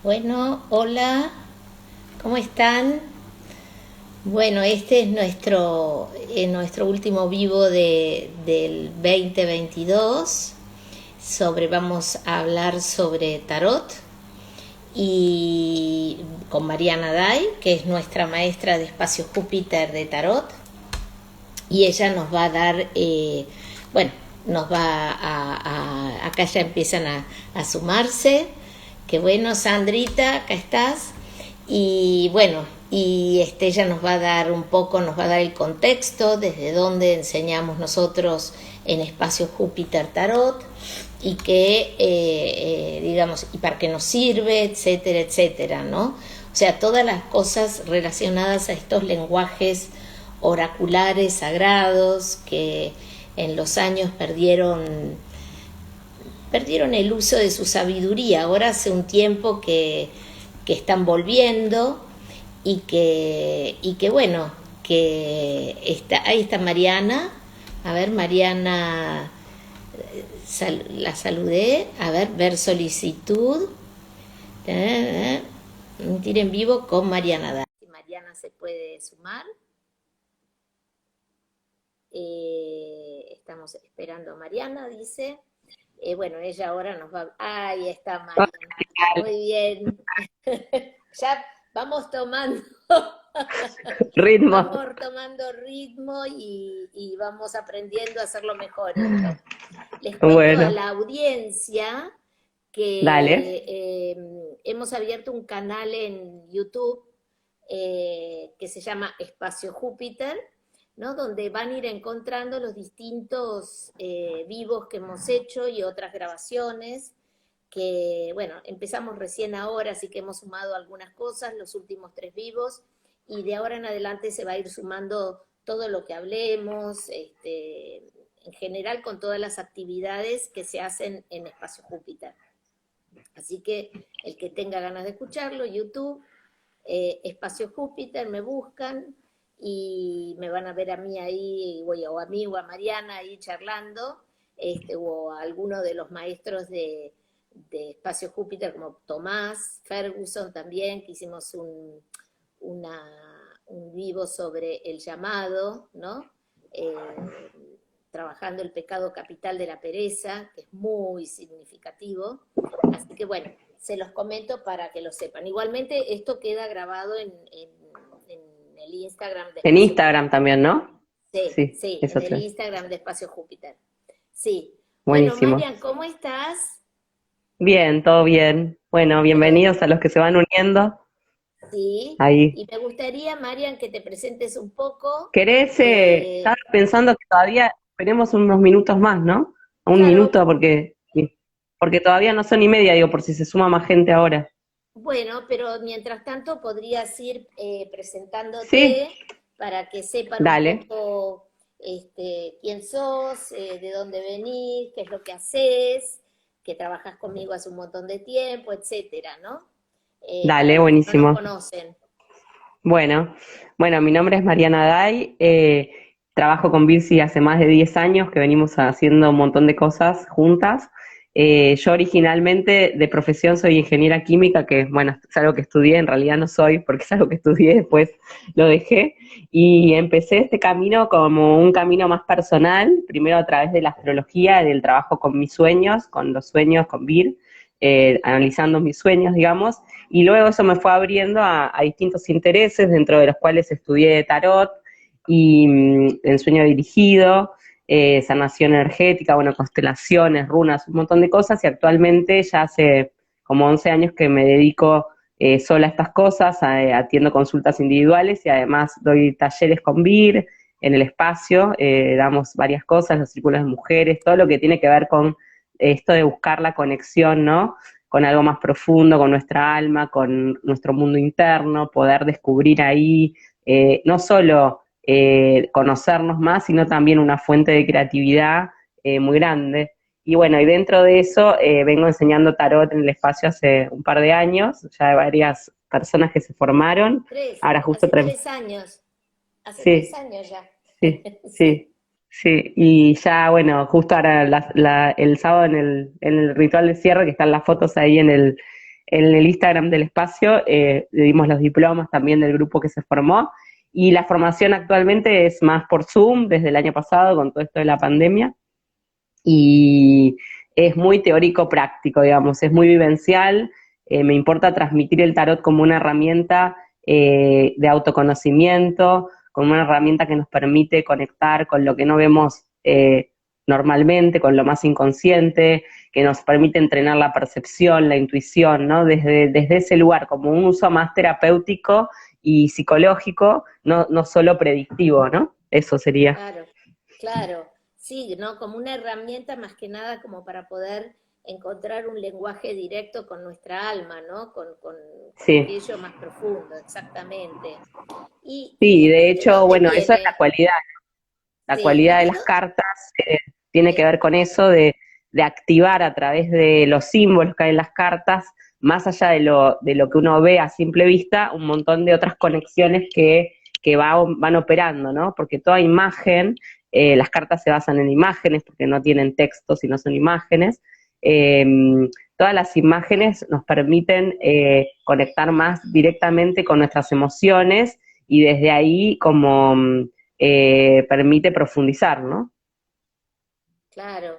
Bueno, hola, ¿cómo están? Bueno, este es nuestro último vivo del 2022. Vamos a hablar sobre tarot y con Mariana Day, que es nuestra maestra de Espacio Júpiter de tarot, y ella nos va a dar, bueno, nos va acá ya empiezan a sumarse. Qué bueno, Sandrita, acá estás. Y bueno, ella nos va a dar un poco, nos va a dar el contexto, desde donde enseñamos nosotros en Espacio Júpiter Tarot, y digamos, y para qué nos sirve, etcétera, etcétera, ¿no? O sea, todas las cosas relacionadas a estos lenguajes oraculares sagrados que en los años perdieron el uso de su sabiduría. Ahora hace un tiempo que están volviendo y que bueno, ahí está Mariana. A ver, Mariana, la saludé. A ver solicitud. Un tiro en vivo con Mariana. Si Mariana se puede sumar. Estamos esperando a Mariana, dice. Bueno, ella ahora nos va. Ahí está Mariana. Muy bien. Ya vamos tomando, Ritmo. vamos tomando ritmo y vamos aprendiendo a hacerlo mejor esto. Les cuento a Bueno, la audiencia dale. que hemos abierto un canal en YouTube que se llama Espacio Júpiter, ¿no? Donde van a ir encontrando los distintos vivos que hemos hecho y otras grabaciones que, bueno, empezamos recién ahora, así que hemos sumado algunas cosas, los últimos 3 vivos, y de ahora en adelante se va a ir sumando todo lo que hablemos, en general con todas las actividades que se hacen en Espacio Júpiter. Así que el que tenga ganas de escucharlo, YouTube, Espacio Júpiter, me buscan y me van a ver a mí ahí, o a mí o a Mariana ahí charlando, o a alguno de los maestros de Espacio Júpiter, como Tomás Ferguson también, que hicimos un vivo sobre el llamado, ¿no? Eh, Trabajando el pecado capital de la pereza, que es muy significativo. Así que bueno, se los comento para que lo sepan. Igualmente, esto queda grabado en el Instagram de En Espacio Instagram Júpiter. también, ¿no? Sí, Sí, sí, es en el otra. Instagram de Espacio Júpiter. Sí. Bueno, Buenísimo. Marian, ¿cómo estás? Bien, todo bien. Bueno, Bueno, bienvenidos a los que se van uniendo. sí. Ahí. Y me gustaría, Marian, que te presentes un poco. ¿Querés? Estaba Eh, pensando que todavía esperemos unos minutos más, ¿no? Un claro, minuto porque todavía no son y media, digo, por si se suma más gente ahora. bueno, pero mientras tanto podrías ir Sí, presentándote para que sepan un dale. poco quién sos, de dónde venís, qué es lo que haces, que trabajas conmigo hace un montón de tiempo, etcétera, ¿no? Para Dale, los que no nos buenísimo. conocen. Bueno, bueno, mi nombre es Mariana Day, trabajo con Virsi hace más de 10 años que venimos haciendo un montón de cosas juntas. Yo originalmente de profesión soy ingeniera química, que bueno, es algo que estudié, en realidad no soy, porque es algo que estudié, después lo dejé, y empecé este camino como un camino más personal, primero a través de la astrología, del trabajo con mis sueños, con los sueños, con Vir, analizando mis sueños, digamos, y luego eso me fue abriendo a distintos intereses, dentro de los cuales estudié tarot y ensueño dirigido, sanación energética, bueno, constelaciones, runas, un montón de cosas, y actualmente ya hace como 11 años que me dedico sola a estas cosas, atiendo consultas individuales y además doy talleres con VIR en el espacio, damos varias cosas, los círculos de mujeres, todo lo que tiene que ver con esto de buscar la conexión, ¿no? Con algo más profundo, con nuestra alma, con nuestro mundo interno, poder descubrir ahí no solo conocernos más, sino también una fuente de creatividad muy grande. Y bueno, y dentro de eso vengo enseñando tarot en el espacio hace un par de años, ya hay varias personas que se formaron, ahora justo Hace 3 años, hace tres sí, años ya. sí, Sí. sí, sí, y ya, bueno, justo ahora el sábado en el ritual de cierre, que están las fotos ahí en el Instagram del espacio, le dimos los diplomas también del grupo que se formó, y la formación actualmente es más por Zoom desde el año pasado con todo esto de la pandemia, y es muy teórico práctico, digamos, es muy vivencial. Me importa transmitir el tarot como una herramienta de autoconocimiento, como una herramienta que nos permite conectar con lo que no vemos normalmente, con lo más inconsciente, que nos permite entrenar la percepción, la intuición, ¿no? Desde ese lugar, como un uso más terapéutico y psicológico, no solo predictivo, ¿no? Eso sería. Claro, claro, sí, ¿no? Como una herramienta más que nada como para poder encontrar un lenguaje directo con nuestra alma, ¿no? Con Sí. aquello más profundo, exactamente. Sí, Y de de hecho, dónde bueno, eso es la viene? cualidad. La Sí, cualidad ¿y de de las dónde? cartas tiene que Sí, ver con eso de activar a través de los símbolos que hay en las cartas, más allá de lo que uno ve a simple vista, un montón de otras conexiones que van operando, ¿no? Porque toda imagen, las cartas se basan en imágenes, porque no tienen texto, sino son imágenes. eh, Todas las imágenes nos permiten conectar más directamente con nuestras emociones y desde ahí como permite profundizar, ¿no? claro.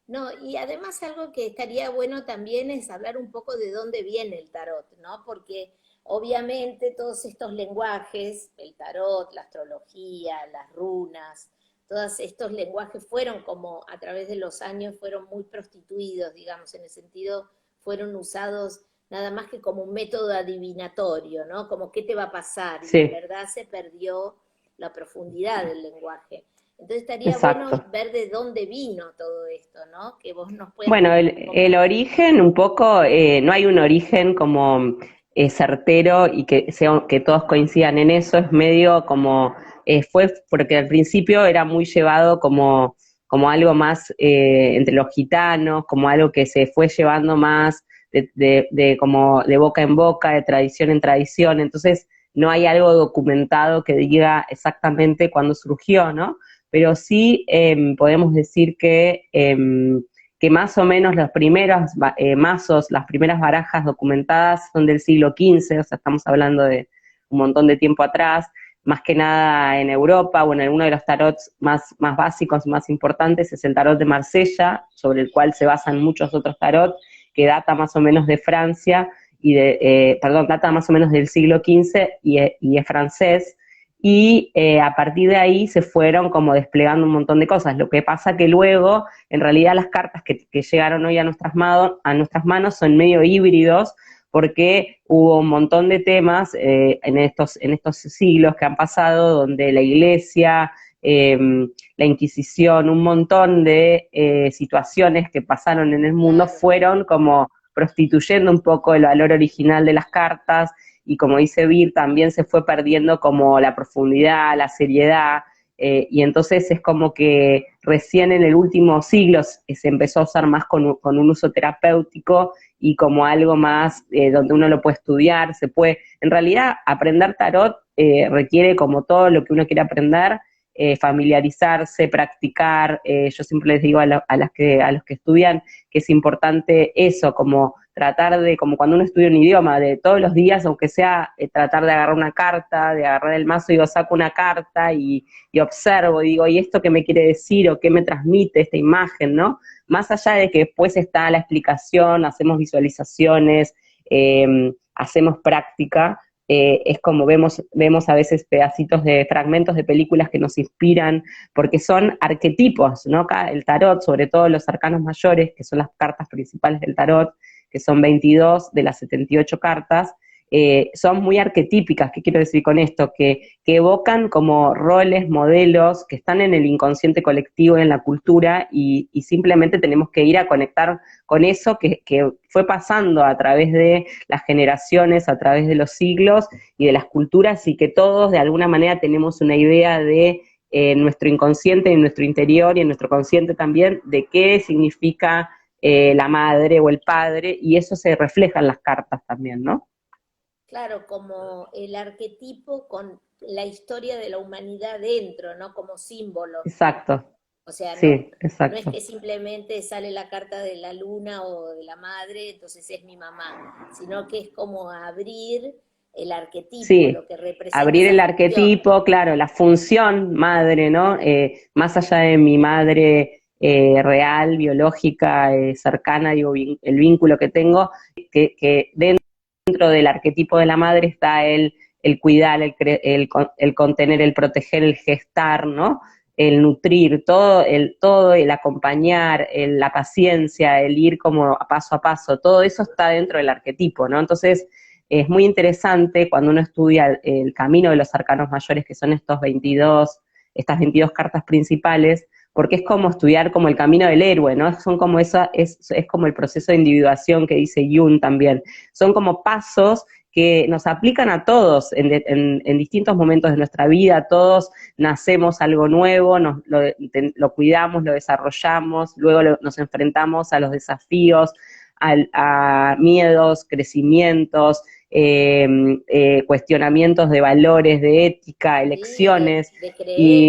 No, y además algo que estaría bueno también es hablar un poco de dónde viene el tarot, ¿no? Porque obviamente todos estos lenguajes, el tarot, la astrología, las runas, todos estos lenguajes fueron como a través de los años fueron muy prostituidos, digamos, en el sentido fueron usados nada más que como un método adivinatorio, ¿no? Como qué te va a pasar y en Sí, verdad se perdió la profundidad del lenguaje. Entonces estaría bueno exacto. ver de dónde vino todo esto, ¿no? Que vos nos puedas Bueno, el como... origen, un poco, no hay un origen como certero y que todos coincidan en eso, es medio como, fue porque al principio era muy llevado como algo más entre los gitanos, como algo que se fue llevando más como de boca en boca, de tradición en tradición, entonces no hay algo documentado que diga exactamente cuándo surgió, ¿no? Pero sí podemos decir que más o menos los primeros mazos, las primeras barajas documentadas son del siglo XV, o sea, estamos hablando de un montón de tiempo atrás, más que nada en Europa, bueno, uno de los tarots más básicos, más importantes, es el tarot de Marsella, sobre el cual se basan muchos otros tarots, que data más o menos de Francia, perdón, data más o menos del siglo XV y es francés, y a partir de ahí se fueron como desplegando un montón de cosas. Lo que pasa que luego, en realidad, las cartas que llegaron hoy a nuestras manos son medio híbridos, porque hubo un montón de temas en estos siglos que han pasado, donde la iglesia, eh, la Inquisición, un montón de situaciones que pasaron en el mundo Claro, fueron como prostituyendo un poco el valor original de las cartas, y como dice Vir, también se fue perdiendo como la profundidad, la seriedad, y entonces es como que recién en el último siglo se empezó a usar más con un uso terapéutico y como algo más donde uno lo puede estudiar, en realidad aprender tarot requiere como todo lo que uno quiere aprender, familiarizarse, practicar. Yo siempre les digo a los que estudian que es importante eso, como tratar de, como cuando uno estudia un idioma, de todos los días, aunque sea tratar de agarrar una carta, de agarrar el mazo, digo, saco una carta y observo, digo, ¿y esto qué me quiere decir o qué me transmite esta imagen, no? Más allá de que después está la explicación, hacemos visualizaciones, hacemos práctica, es como vemos a veces pedacitos de fragmentos de películas que nos inspiran, porque son arquetipos, ¿no? El tarot, sobre todo los arcanos mayores, que son las cartas principales del tarot, que son 22 de las 78 cartas, son muy arquetípicas. ¿Qué quiero decir con esto? Que evocan como roles, modelos que están en el inconsciente colectivo, en la cultura, y simplemente tenemos que ir a conectar con eso que fue pasando a través de las generaciones, a través de los siglos y de las culturas, y que todos de alguna manera tenemos una idea de nuestro inconsciente, en nuestro interior y en nuestro consciente también, de qué significa la madre o el padre, y eso se refleja en las cartas también, ¿no? claro, como el arquetipo con la historia de la humanidad dentro, ¿no? Como símbolo. Exacto, O sea, sí, no es exacto. que simplemente sale la carta de la luna o de la madre, entonces es mi mamá, sino que es como abrir el arquetipo, Sí, lo que representa abrir esa el función. arquetipo, claro, la función madre, ¿no? Más allá de mi madre real, biológica, cercana, digo, el vínculo que tengo, que dentro del arquetipo de la madre está el cuidar, el contener, el proteger, el gestar, ¿no? El nutrir, todo el acompañar, la paciencia, el ir como a paso, todo eso está dentro del arquetipo, ¿no? Entonces, es muy interesante cuando uno estudia el camino de los arcanos mayores, que son estas 22 cartas principales, porque es como estudiar como el camino del héroe, ¿no? Son como es como el proceso de individuación que dice Jung también. Son como pasos que nos aplican a todos en distintos momentos de nuestra vida, todos nacemos algo nuevo, lo cuidamos, lo desarrollamos, luego nos enfrentamos a los desafíos, a miedos, crecimientos, cuestionamientos de valores, de ética, Sí, elecciones, de y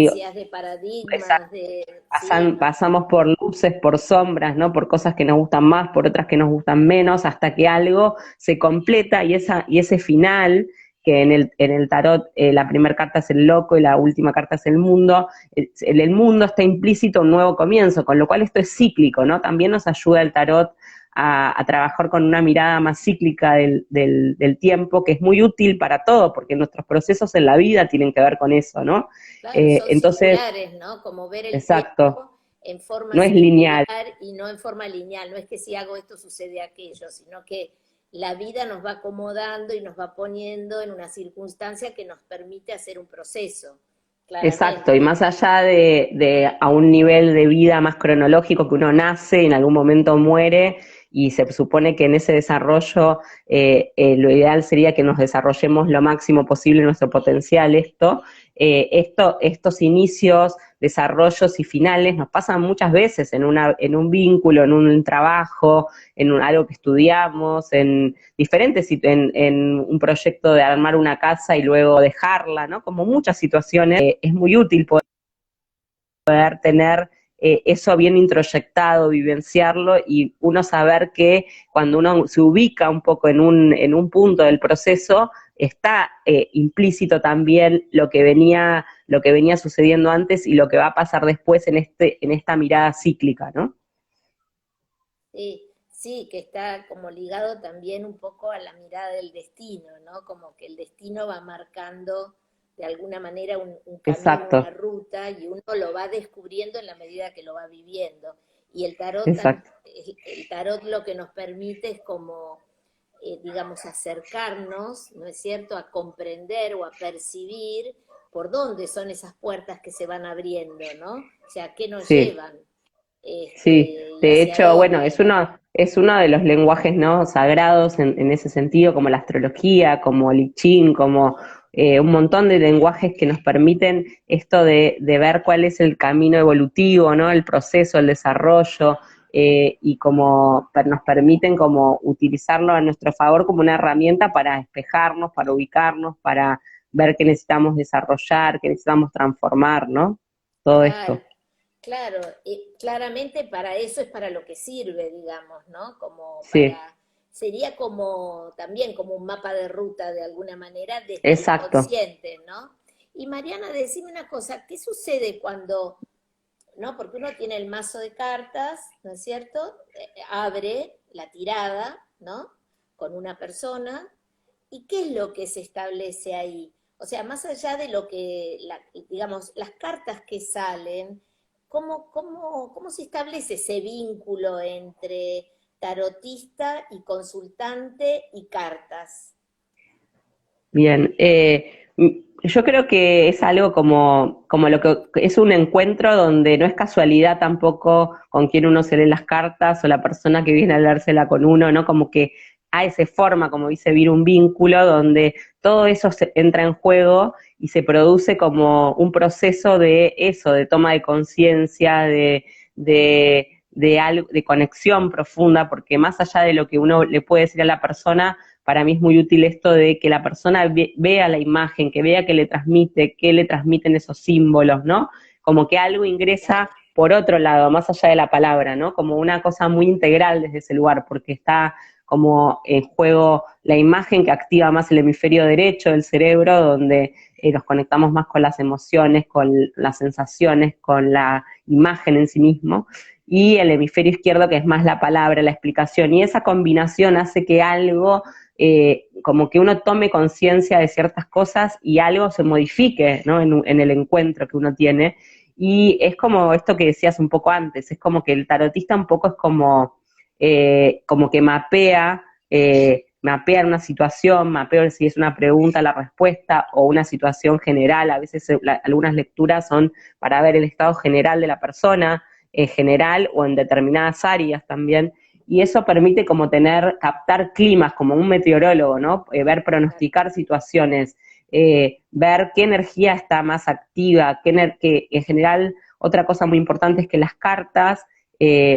creencias, de paradigmas, de... Sí, ¿no? pasamos por luces, por sombras, ¿no? Por cosas que nos gustan más, por otras que nos gustan menos, hasta que algo se completa y ese final, que en el tarot la primera carta es el loco y la última carta es el mundo, el mundo está implícito un nuevo comienzo, con lo cual esto es cíclico, ¿no? También nos ayuda el tarot a trabajar con una mirada más cíclica del tiempo, que es muy útil para todo, porque nuestros procesos en la vida tienen que ver con eso, ¿no? Claro, son Entonces, circulares, ¿no? Como ver el exacto, tiempo en forma no es circular lineal. y no en forma lineal. No es que si hago esto sucede aquello, sino que la vida nos va acomodando y nos va poniendo en una circunstancia que nos permite hacer un proceso, Exacto, y claramente. más allá de a un nivel de vida más cronológico que uno nace, en algún momento muere, y se supone que en ese desarrollo lo ideal sería que nos desarrollemos lo máximo posible nuestro potencial, estos inicios, desarrollos y finales nos pasan muchas veces en un vínculo, en un trabajo, algo que estudiamos, en en un proyecto de armar una casa y luego dejarla, ¿no? Como muchas situaciones, es muy útil poder tener eso bien introyectado, vivenciarlo y uno saber que cuando uno se ubica un poco en un punto del proceso, está implícito también lo que venía sucediendo antes y lo que va a pasar después en esta mirada cíclica, ¿no? Sí, sí, que está como ligado también un poco a la mirada del destino, ¿no? Como que el destino va marcando de alguna manera un camino, una Exacto, ruta, y uno lo va descubriendo en la medida que lo va viviendo. Y el tarot, exacto. el tarot lo que nos permite es como, digamos, acercarnos, ¿no es cierto?, a comprender o a percibir por dónde son esas puertas que se van abriendo, ¿no? O sea, ¿qué nos Sí. llevan? Sí, Y de hacia hecho, bueno, dónde. es uno de los lenguajes no sagrados en ese sentido, como la astrología, como el I Ching, como un montón de lenguajes que nos permiten esto de ver cuál es el camino evolutivo, ¿no? El proceso, el desarrollo, y como nos permiten como utilizarlo a nuestro favor como una herramienta para despejarnos, para ubicarnos, para ver qué necesitamos desarrollar, qué necesitamos transformar, ¿no? Todo Claro, esto. claro, y claramente para eso es para lo que sirve, digamos, ¿no? Como Sí, para, sería como también como un mapa de ruta de alguna manera desde el exacto. inconsciente, ¿no? Y Mariana, decime una cosa, ¿qué sucede cuando, ¿no? Porque uno tiene el mazo de cartas, ¿no es cierto? Abre la tirada, ¿no? Con una persona. ¿Y qué es lo que se establece ahí? O sea, más allá de lo que, digamos, las cartas que salen, ¿cómo se establece ese vínculo entre tarotista y consultante y cartas? Bien, yo creo que es algo como lo que es un encuentro donde no es casualidad tampoco con quién uno se lee las cartas o la persona que viene a leérsela con uno, ¿no? Como que se forma, como dice Vir, un vínculo donde todo eso entra en juego y se produce como un proceso de eso, de toma de conciencia, de algo, de conexión profunda, porque más allá de lo que uno le puede decir a la persona, para mí es muy útil esto de que la persona vea la imagen, que vea que le transmiten esos símbolos, ¿no? Como que algo ingresa Claro, por otro lado, más allá de la palabra, ¿no? Como una cosa muy integral desde ese lugar, porque está como en juego la imagen que activa más el hemisferio derecho del cerebro, donde nos conectamos más con las emociones, con las sensaciones, con la imagen en sí mismo, y el hemisferio izquierdo que es más la palabra, la explicación, y esa combinación hace que algo, como que uno tome conciencia de ciertas cosas y algo se modifique, ¿no? En el encuentro que uno tiene, y es como esto que decías un poco antes, es como que el tarotista un poco es como que mapea una situación, mapea si es una pregunta la respuesta o una situación general. A veces algunas lecturas son para ver el estado general de la persona, en general o en determinadas áreas también, y eso permite como captar climas, como un meteorólogo, ¿no? Ver, pronosticar situaciones, ver qué energía está más activa, que en general otra cosa muy importante es que las cartas,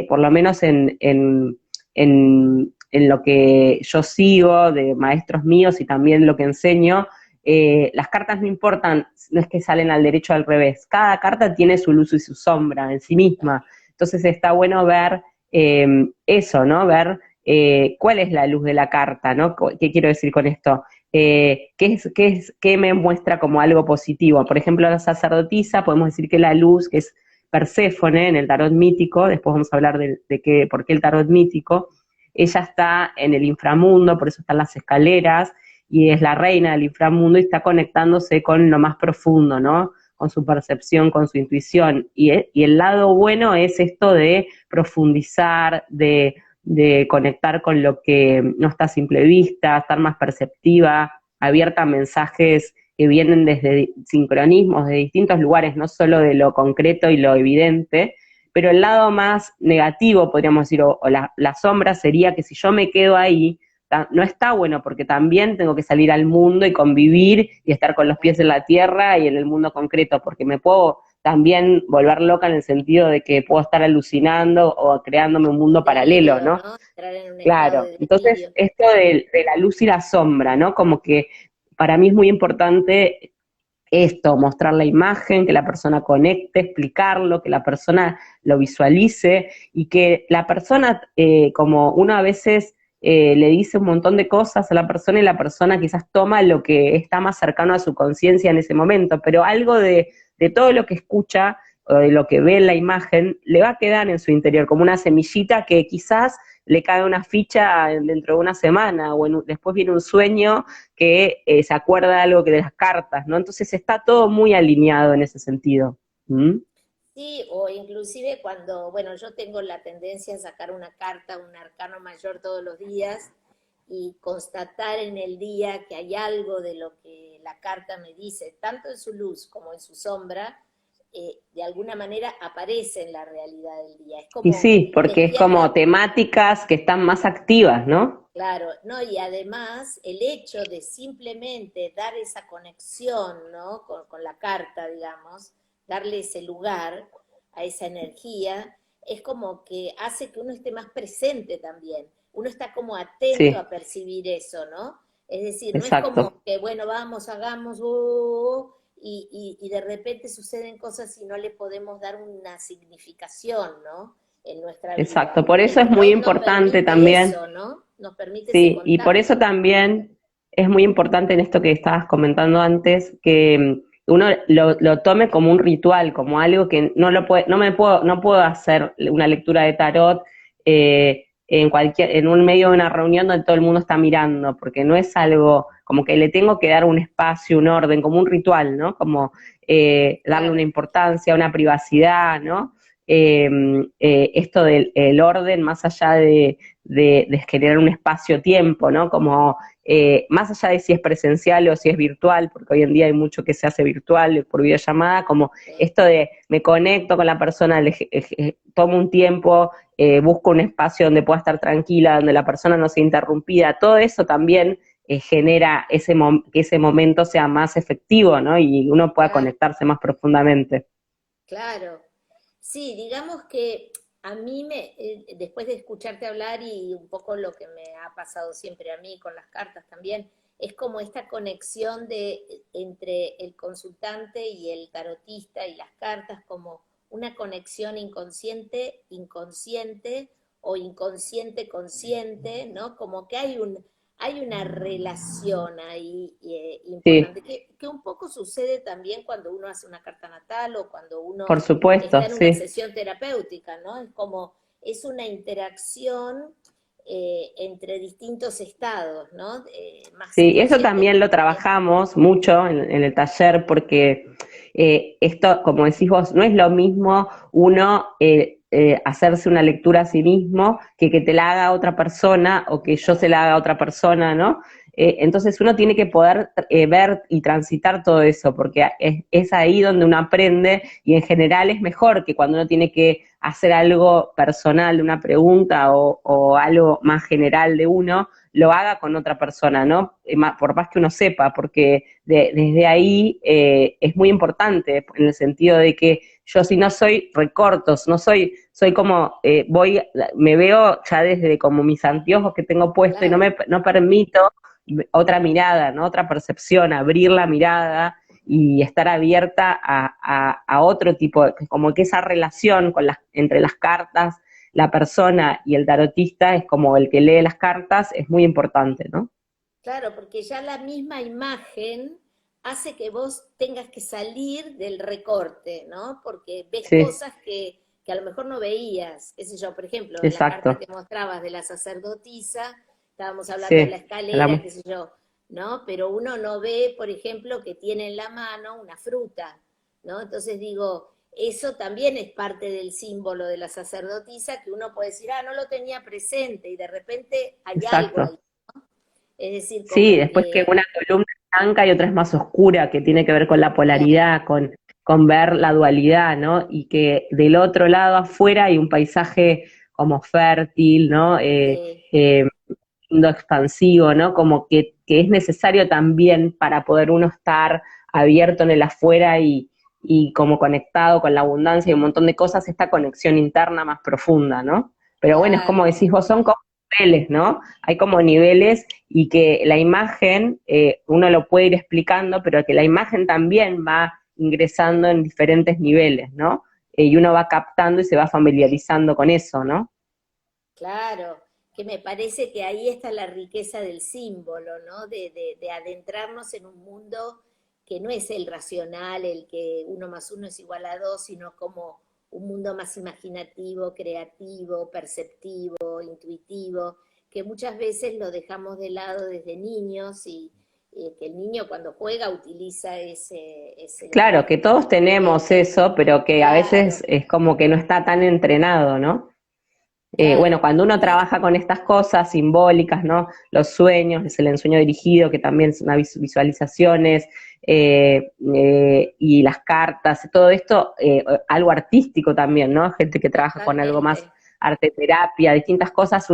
por lo menos en lo que yo sigo de maestros míos y también lo que enseño, las cartas no importan, no es que salen al derecho o al revés, cada carta tiene su luz y su sombra en sí misma, entonces está bueno ver eso, ¿no? Ver cuál es la luz de la carta, ¿no? ¿Qué quiero decir con esto? ¿Qué me muestra como algo positivo? Por ejemplo, la sacerdotisa, podemos decir que la luz, que es Perséfone en el tarot mítico, después vamos a hablar por qué el tarot mítico, ella está en el inframundo, por eso están las escaleras, y es la reina del inframundo y está conectándose con lo más profundo, ¿no? Con su percepción, con su intuición. Y el lado bueno es esto de profundizar, de conectar con lo que no está a simple vista, estar más perceptiva, abierta a mensajes que vienen desde sincronismos de distintos lugares, no solo de lo concreto y lo evidente, pero el lado más negativo, podríamos decir, o la sombra sería que si yo me quedo ahí, no está bueno porque también tengo que salir al mundo y convivir y estar con los pies en la tierra y en el mundo concreto, porque me puedo también volver loca en el sentido de que puedo estar alucinando o creándome un mundo paralelo, Delirio, ¿no? ¿no? Entrar en un estado Claro, de entonces delirio. esto de la luz y la sombra, ¿no? Como que para mí es muy importante esto, mostrar la imagen, que la persona conecte, explicarlo, que la persona lo visualice y que la persona, como uno a veces le dice un montón de cosas a la persona y la persona quizás toma lo que está más cercano a su conciencia en ese momento, pero algo de todo lo que escucha o de lo que ve en la imagen le va a quedar en su interior como una semillita que quizás le cae una ficha dentro de una semana o después viene un sueño que se acuerda de algo que de las cartas, ¿no? Entonces está todo muy alineado en ese sentido. ¿Mm? Sí, o inclusive cuando, bueno, yo tengo la tendencia a sacar una carta, un arcano mayor todos los días y constatar en el día que hay algo de lo que la carta me dice, tanto en su luz como en su sombra, de alguna manera aparece en la realidad del día. Es Y como sí, porque es como despierta. temáticas que están más activas, ¿no? Claro, ¿no? Y además el hecho de simplemente dar esa conexión, ¿no? Con la carta, digamos, darle ese lugar a esa energía, es como que hace que uno esté más presente también. Uno está como atento a Sí, percibir eso, ¿no? Es decir, no es como exacto. que, bueno, vamos, hagamos, y de repente suceden cosas y no le podemos dar una significación, ¿no? En nuestra vida. Exacto, por El eso es muy tarot nos importante permite también. eso, ¿no? Nos permite ese Sí, y por eso contacto. también es muy importante en esto que estabas comentando antes, que uno lo tome como un ritual, como algo que no puedo hacer una lectura de tarot en un medio de una reunión donde todo el mundo está mirando, porque no es algo como que le tengo que dar un espacio, un orden, como un ritual, ¿no? Como darle una Claro, importancia, una privacidad, ¿no? Eh, Esto del el orden, más allá de generar un espacio-tiempo, ¿no? Como más allá de si es presencial o si es virtual, porque hoy en día hay mucho que se hace virtual por videollamada, como sí, esto de me conecto con la persona, tomo un tiempo, busco un espacio donde pueda estar tranquila, donde la persona no sea interrumpida, todo eso también genera que ese momento sea más efectivo, ¿no? Y uno pueda claro, conectarse más profundamente. claro. Sí, digamos que a mí después de escucharte hablar y un poco lo que me ha pasado siempre a mí con las cartas también, es como esta conexión entre el consultante y el tarotista y las cartas como una conexión inconsciente o inconsciente-consciente, ¿no? Como que hay una relación ahí Sí, importante, que un poco sucede también cuando uno hace una carta natal o cuando uno por supuesto, está en una sí. sesión terapéutica, ¿no? Es como, es una interacción entre distintos estados, ¿no? Más Sí, eso consciente. también lo trabajamos mucho en el taller porque esto, como decís vos, no es lo mismo uno hacerse una lectura a sí mismo que te la haga otra persona o que yo se la haga a otra persona, ¿no? Entonces uno tiene que poder ver y transitar todo eso, porque es ahí donde uno aprende y en general es mejor que cuando uno tiene que hacer algo personal de una pregunta o algo más general de uno, lo haga con otra persona, ¿no? Por más que uno sepa, porque desde ahí es muy importante, en el sentido de que yo si no soy recortos, no soy como, me veo ya desde como mis anteojos que tengo puesto y Claro, no permito otra mirada, ¿no? Otra percepción, abrir la mirada y estar abierta a otro tipo, como que esa relación entre las cartas, la persona y el tarotista es como el que lee las cartas, es muy importante, ¿no? claro, porque ya la misma imagen hace que vos tengas que salir del recorte, ¿no? Porque ves Sí, cosas que a lo mejor no veías, qué sé yo, por ejemplo, en la carta exacto. que mostrabas de la sacerdotisa, estábamos hablando de la Sí, escalera, qué sé yo, ¿no? Pero uno no ve, por ejemplo, que tiene en la mano una fruta, ¿no? Entonces digo, eso también es parte del símbolo de la sacerdotisa, que uno puede decir, ah, no lo tenía presente, y de repente hay algo exacto. ahí. Es decir, Sí, como después que que, una columna es blanca y otra es más oscura, que tiene que ver con la claro, polaridad, con ver la dualidad, ¿no? Y que del otro lado afuera hay un paisaje como fértil, ¿no? Eh, Lindo, expansivo, ¿no? Como que es necesario también para poder uno estar abierto en el afuera y como conectado con la abundancia y un montón de cosas, esta conexión interna más profunda, ¿no? Pero bueno, es como claro, decís vos, son como niveles, ¿no? Hay como niveles y que la imagen, uno lo puede ir explicando, pero que la imagen también va ingresando en diferentes niveles, ¿no? Y uno va captando y se va familiarizando con eso, ¿no? claro, que me parece que ahí está la riqueza del símbolo, ¿no? De adentrarnos en un mundo que no es el racional, el que uno más uno es igual a dos, sino como un mundo más imaginativo, creativo, perceptivo, intuitivo, que muchas veces lo dejamos de lado desde niños y que el niño cuando juega utiliza ese Claro, lenguaje que todos tenemos diferente. eso, pero que a veces Claro, es como que no está tan entrenado, ¿no? Bueno, claro. cuando uno trabaja con estas cosas simbólicas, ¿no? Los sueños, es el ensueño dirigido, que también son visualizaciones, y las cartas, todo esto, algo artístico también, ¿no? Gente que trabaja con algo más Totalmente. arte terapia, distintas cosas,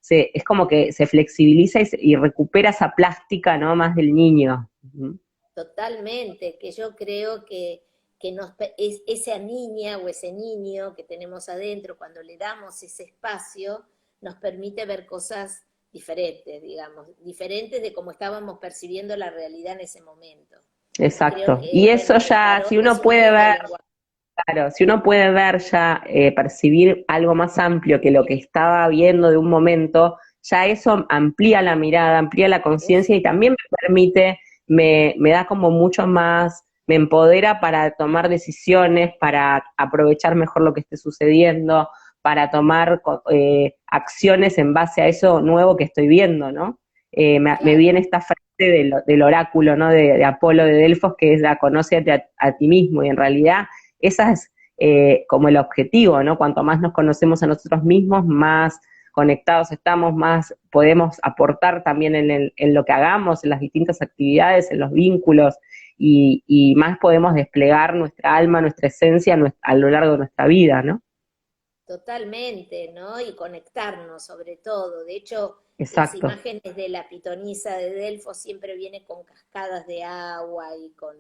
es como que se flexibiliza y recupera esa plástica, ¿no? Más del niño. Ujú. Totalmente, que yo creo que esa niña o ese niño que tenemos adentro, cuando le damos ese espacio, nos permite ver cosas diferentes, digamos, diferentes de cómo estábamos percibiendo la realidad en ese momento. Y creo Exacto. Y que, eso bueno, el ya, si tarot uno es un puede lindo ver, lenguaje. claro, si uno puede ver ya, percibir algo más amplio que lo que estaba viendo de un momento, ya eso amplía la mirada, amplía la Uf, conciencia y también me permite, me da como mucho más, me empodera para tomar decisiones, para aprovechar mejor lo que esté sucediendo, para tomar acciones en base a eso nuevo que estoy viendo, ¿no? Me claro, viene esta frase del oráculo, ¿no? De Apolo de Delfos, que es la conócete a ti mismo, y en realidad esa es como el objetivo, ¿no? Cuanto más nos conocemos a nosotros mismos, más conectados estamos, más podemos aportar también en lo que hagamos, en las distintas actividades, en los vínculos, y más podemos desplegar nuestra alma, nuestra esencia a lo largo de nuestra vida, ¿no? totalmente, ¿no? Y conectarnos sobre todo. De hecho, las Exacto. imágenes de la pitonisa de Delfos siempre vienen con cascadas de agua y con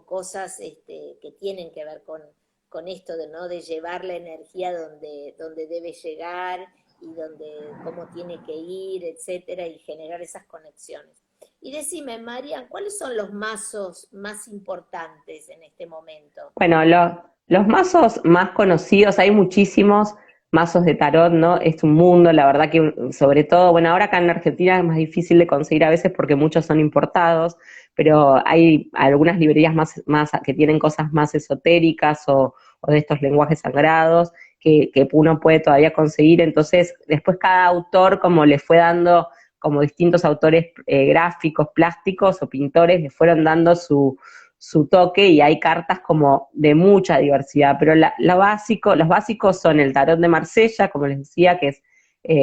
cosas que tienen que ver con esto de, ¿no? De llevar la energía donde debe llegar y donde, cómo tiene que ir, etcétera, y generar esas conexiones. Y decime, Marian, ¿cuáles son los mazos más importantes en este momento? Bueno, los mazos más conocidos, hay muchísimos mazos de tarot, ¿no? Es un mundo, la verdad que sobre todo, bueno, ahora acá en Argentina es más difícil de conseguir a veces porque muchos son importados, pero hay algunas librerías más que tienen cosas más esotéricas o de estos lenguajes sagrados que uno puede todavía conseguir. Entonces, después cada autor como le fue dando, como distintos autores gráficos, plásticos o pintores le fueron dando su toque y hay cartas como de mucha diversidad, pero los básicos son el tarot de Marsella, como les decía, que es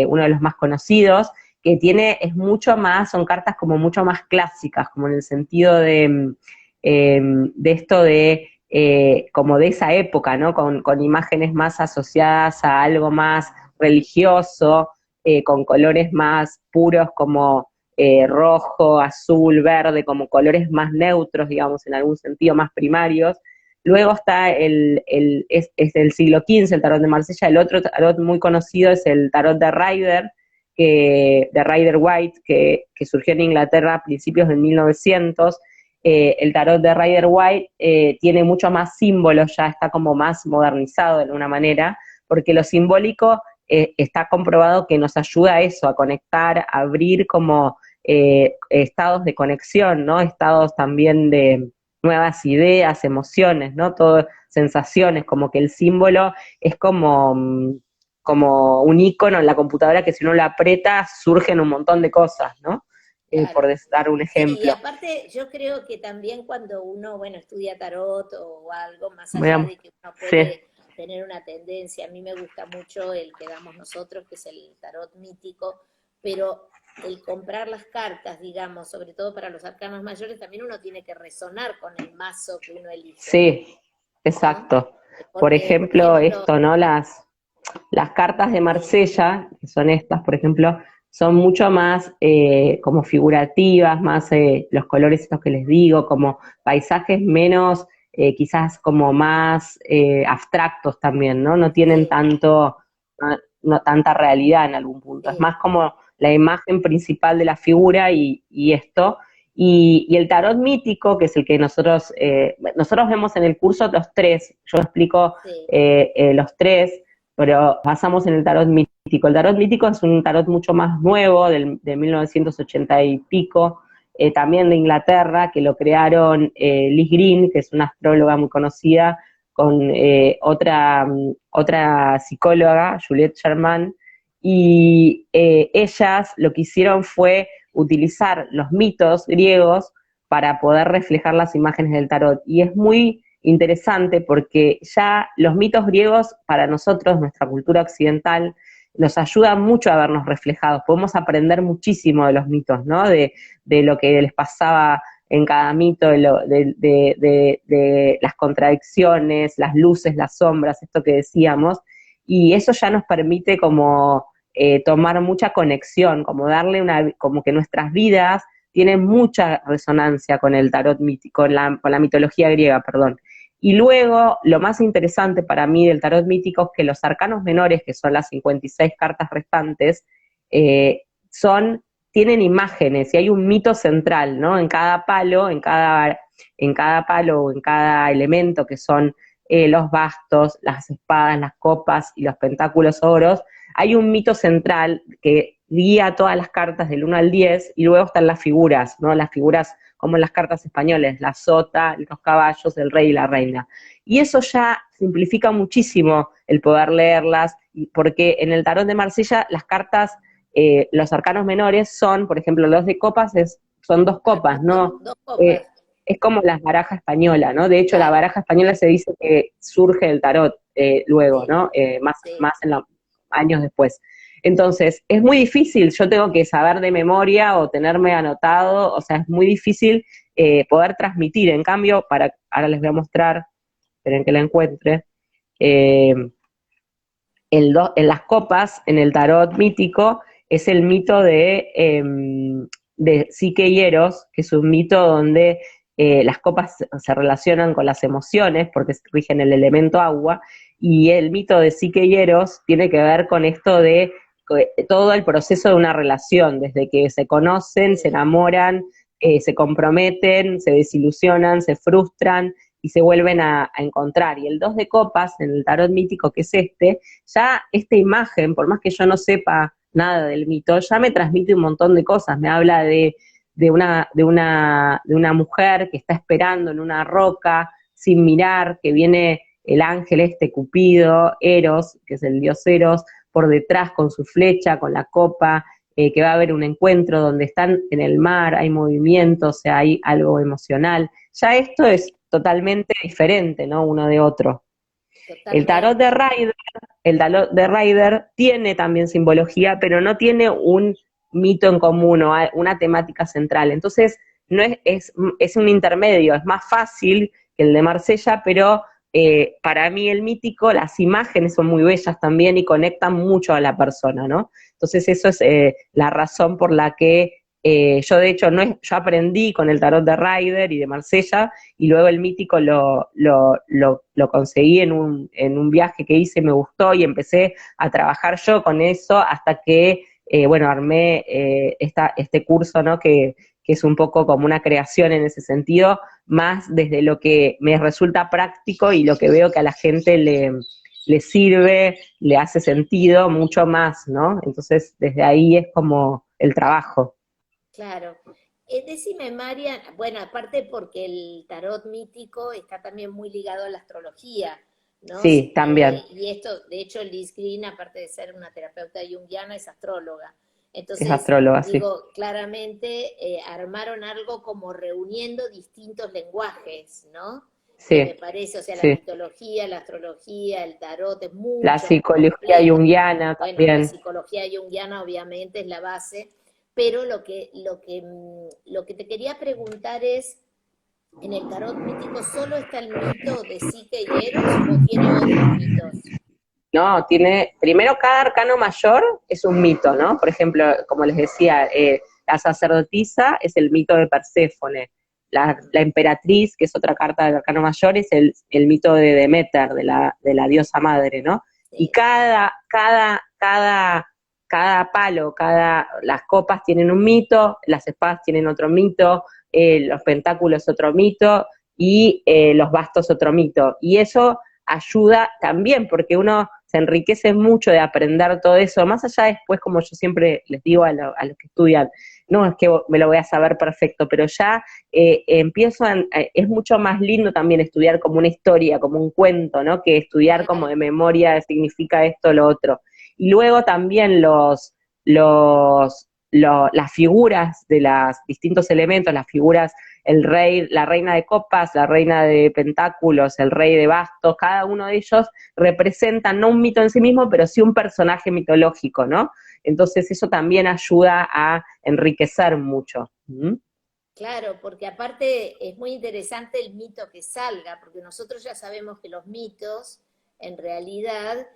uno de los más conocidos, que es mucho más, son cartas como mucho más clásicas, como en el sentido de esto como de esa época, ¿no? Con imágenes más asociadas a algo más religioso, con colores más puros como rojo, azul, verde, como colores más neutros, digamos, en algún sentido, más primarios. Luego está es del siglo XV, el tarot de Marsella. El otro tarot muy conocido es el tarot de Rider White, que surgió en Inglaterra a principios de 1900. El tarot de Rider White tiene mucho más símbolos, ya está como más modernizado de alguna manera, porque lo simbólico está comprobado que nos ayuda a eso, a conectar, a abrir como estados de conexión, ¿no? Estados también de nuevas ideas, emociones, ¿no? Todo, sensaciones, como que el símbolo es como un icono en la computadora que si uno lo aprieta surgen un montón de cosas, ¿no? Por Claro. dar un Sí, y ejemplo. aparte yo creo que también cuando uno, bueno, estudia tarot o algo, más allá Veamos. de que uno Sí, puede tener una tendencia, a mí me gusta mucho el que damos nosotros, que es el tarot mítico, pero el comprar las cartas, digamos, sobre todo para los arcanos mayores, también uno tiene que resonar con el mazo que uno elige, sí, ¿no? exacto. Por Porque, por ejemplo, ejemplo, esto, ¿no? Las cartas de sí, Marsella, que son estas, por ejemplo, son mucho más como figurativas, más los colores estos que les digo, como paisajes menos, quizás como más abstractos también, ¿no? No tienen sí, tanto, no tanta realidad en algún punto. Es sí, más como la imagen principal de la figura y esto. Y el tarot mítico, que es el que nosotros vemos en el curso los tres, yo explico sí, los tres, pero basamos en el tarot mítico. El tarot mítico es un tarot mucho más nuevo, de 1980 y pico, también de Inglaterra, que lo crearon Liz Green, que es una astróloga muy conocida, con otra psicóloga, Juliette Sherman, y ellas lo que hicieron fue utilizar los mitos griegos para poder reflejar las imágenes del tarot. Y es muy interesante porque ya los mitos griegos para nosotros, nuestra cultura occidental, nos ayudan mucho a vernos reflejados. Podemos aprender muchísimo de los mitos, ¿no? De lo que les pasaba en cada mito, de las contradicciones, las luces, las sombras, esto que decíamos, y eso ya nos permite como tomar mucha conexión, como como que nuestras vidas tienen mucha resonancia con el tarot mítico, con la mitología griega, perdón. Y luego, lo más interesante para mí del tarot mítico es que los arcanos menores, que son las 56 cartas restantes, eh, tienen imágenes y hay un mito central, ¿no? En cada palo o en cada elemento que son los bastos, las espadas, las copas y los pentáculos oros, hay un mito central que guía todas las cartas del 1 al 10 y luego están las figuras, ¿no? Las figuras como en las cartas españolas, la sota, los caballos, el rey y la reina. Y eso ya simplifica muchísimo el poder leerlas, porque en el tarot de Marsella las cartas, los arcanos menores son, por ejemplo, los de copas son dos ah, copas, ¿no? dos copas, Eh, es como la baraja española, ¿no? De hecho, la claro, baraja española se dice que surge del tarot luego, sí, ¿no? sí. Más años después. Entonces, es muy difícil, yo tengo que saber de memoria o tenerme anotado, o sea, es muy difícil poder transmitir. En cambio, ahora les voy a mostrar, esperen que la encuentre, eh, en las copas, en el tarot mítico, es el mito de Psique y Eros, que es un mito donde las copas se relacionan con las emociones, porque rigen el elemento agua, y el mito de Psique y Eros tiene que ver con esto de todo el proceso de una relación, desde que se conocen, se enamoran, se comprometen, se desilusionan, se frustran y se vuelven a encontrar. Y el 2 de copas, en el tarot mítico que es ya esta imagen, por más que yo no sepa nada del mito, ya me transmite un montón de cosas, me habla de una mujer que está esperando en una roca sin mirar, que viene el ángel Cupido, Eros, que es el dios Eros, por detrás con su flecha, con la copa, que va a haber un encuentro donde están en el mar, hay movimiento, o sea, hay algo emocional. Ya esto es totalmente diferente, ¿no? Uno de otro. El tarot de Totalmente. Rider, el tarot de Rider tiene también simbología, pero no tiene un mito en común o una temática central. Entonces, no es un intermedio, es más fácil que el de Marsella, pero para mí el mítico, las imágenes son muy bellas también y conectan mucho a la persona, ¿no? Entonces, eso es la razón por la que yo, de hecho, yo aprendí con el tarot de Rider y de Marsella, y luego el mítico lo conseguí en un viaje que hice, me gustó y empecé a trabajar yo con eso hasta que, bueno, armé este curso, ¿no? Que es un poco como una creación en ese sentido, más desde lo que me resulta práctico y lo que veo que a la gente le sirve, le hace sentido mucho más, ¿no? Entonces, desde ahí es como el trabajo. Claro. Decime, Marian, bueno, aparte porque el tarot mítico está también muy ligado a la astrología, ¿no? Sí, también. Y esto, de hecho, Liz Green, aparte de ser una terapeuta junguiana, es astróloga. Es Entonces, astróloga, sí. digo, claramente armaron algo como reuniendo distintos lenguajes, ¿no? Que me Sí, parece, o sea, la sí. mitología, la astrología, el tarot es La mucho más psicología complejo. junguiana Bueno, la también. psicología junguiana obviamente es la base, pero lo que te quería preguntar es, ¿en el tarot mítico solo está el mito de Psique y Eros o tiene otros mitos? No, primero cada arcano mayor es un mito, ¿no? Por ejemplo, como les decía, la sacerdotisa es el mito de Perséfone, la emperatriz, que es otra carta del arcano mayor, es el mito de Deméter, de la diosa madre, ¿no? Y Sí, cada palo, las copas tienen un mito, las espadas tienen otro mito, los pentáculos otro mito, y los bastos otro mito. Y eso ayuda también, porque uno se enriquece mucho de aprender todo eso, más allá después, como yo siempre les digo a los que estudian, no es que me lo voy a saber perfecto, pero ya es mucho más lindo también estudiar como una historia, como un cuento, ¿no? Que estudiar como claro, de memoria significa esto, lo otro. Y luego también las figuras de los distintos elementos, las figuras, el rey, la reina de copas, la reina de pentáculos, el rey de bastos, cada uno de ellos representa no un mito en sí mismo, pero sí un personaje mitológico, ¿no? Entonces eso también ayuda a enriquecer mucho. ¿Mm? claro, porque aparte es muy interesante el mito que salga, porque nosotros ya sabemos que los mitos en realidad